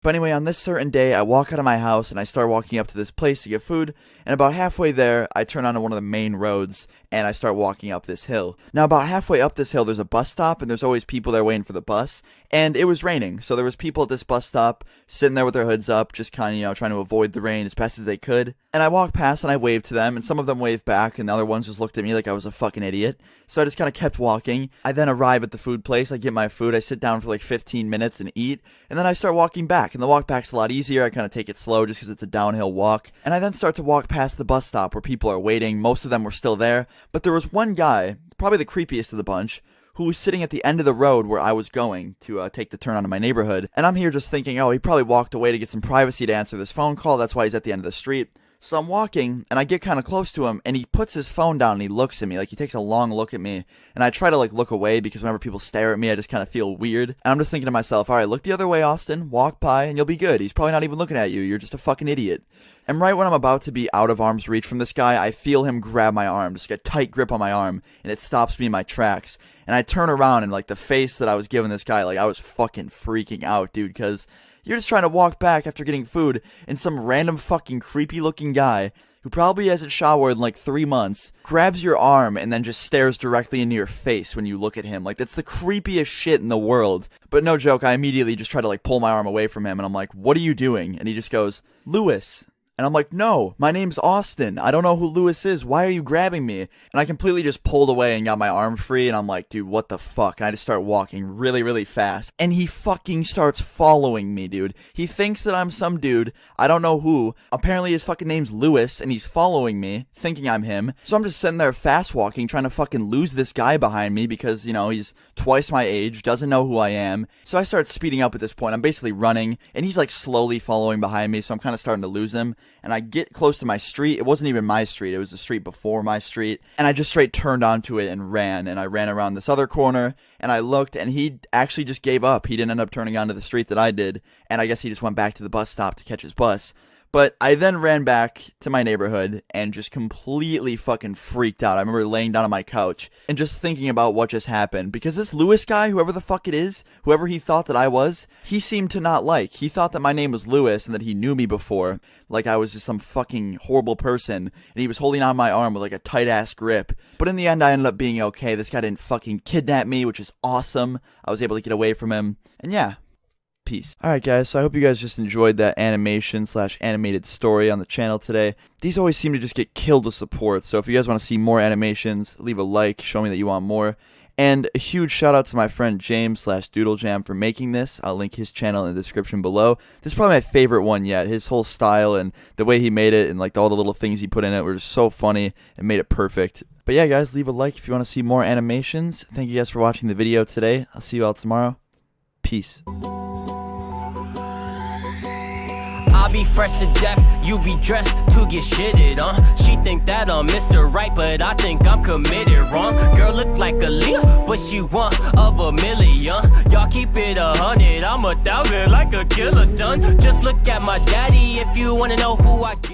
But anyway, on this certain day, I walk out of my house and I start walking up to this place to get food, and about halfway there, I turn onto one of the main roads and I start walking up this hill. Now, about halfway up this hill, there's a bus stop, and there's always people there waiting for the bus, and it was raining, so there was people at this bus stop sitting there with their hoods up, just kind of, trying to avoid the rain as best as they could. And I walked past and I waved to them, and some of them waved back, and the other ones just looked at me like I was a fucking idiot. So I just kind of kept walking. I then arrive at the food place, I get my food, I sit down for like 15 minutes and eat, and then I start walking back, and the walk back's a lot easier. I kind of take it slow just because it's a downhill walk, and I then start to walk past the bus stop where people are waiting. Most of them were still there, but there was one guy, probably the creepiest of the bunch, who was sitting at the end of the road where I was going to take the turn onto my neighborhood. And I'm here just thinking, oh, he probably walked away to get some privacy to answer this phone call. That's why he's at the end of the street. So I'm walking, and I get kind of close to him, and he puts his phone down, and he looks at me. Like, he takes a long look at me, and I try to, like, look away, because whenever people stare at me, I just kind of feel weird. And I'm just thinking to myself, alright, look the other way, Austin, walk by, and you'll be good. He's probably not even looking at you. You're just a fucking idiot. And right when I'm about to be out of arm's reach from this guy, I feel him grab my arm, just get a tight grip on my arm, and it stops me in my tracks. And I turn around, and, like, the face that I was giving this guy, like, I was fucking freaking out, dude, because you're just trying to walk back after getting food, and some random fucking creepy-looking guy who probably hasn't showered in like 3 months, grabs your arm and then just stares directly into your face when you look at him. Like, that's the creepiest shit in the world. But no joke, I immediately just try to like pull my arm away from him, and I'm like, what are you doing? And he just goes, Lewis. And I'm like, no, my name's Austin. I don't know who Lewis is. Why are you grabbing me? And I completely just pulled away and got my arm free. And I'm like, dude, what the fuck? And I just start walking really, really fast. And he fucking starts following me, dude. He thinks that I'm some dude. I don't know who. Apparently his fucking name's Lewis. And he's following me, thinking I'm him. So I'm just sitting there fast walking, trying to fucking lose this guy behind me. Because, he's twice my age, doesn't know who I am. So I start speeding up at this point. I'm basically running. And he's like slowly following behind me. So I'm kind of starting to lose him. And I get close to my street. It wasn't even my street. It was the street before my street. And I just straight turned onto it and ran. And I ran around this other corner. And I looked, and he actually just gave up. He didn't end up turning onto the street that I did. And I guess he just went back to the bus stop to catch his bus. But I then ran back to my neighborhood and just completely fucking freaked out. I remember laying down on my couch and just thinking about what just happened. Because this Lewis guy, whoever the fuck it is, whoever he thought that I was, he seemed to not like. He thought that my name was Lewis and that he knew me before. Like I was just some fucking horrible person. And he was holding on my arm with like a tight ass grip. But in the end, I ended up being okay. This guy didn't fucking kidnap me, which is awesome. I was able to get away from him. And yeah. Peace. Alright guys, so I hope you guys just enjoyed that animation/animated story on the channel today. These always seem to just get killed with support, so if you guys want to see more animations, leave a like, show me that you want more. And a huge shout out to my friend James/DoodleJam for making this. I'll link his channel in the description below. This is probably my favorite one yet. His whole style and the way he made it and like all the little things he put in it were just so funny and made it perfect. But yeah guys, leave a like if you want to see more animations. Thank you guys for watching the video today. I'll see you all tomorrow. Peace. I'll be fresh to death, you be dressed to get shitted on. She think that I'm Mr. Right, but I think I'm committed wrong. Girl look like a Leo, but she one of a million. Y'all keep it 100, I'm 1,000 like a killer done. Just look at my daddy if you wanna know who I get.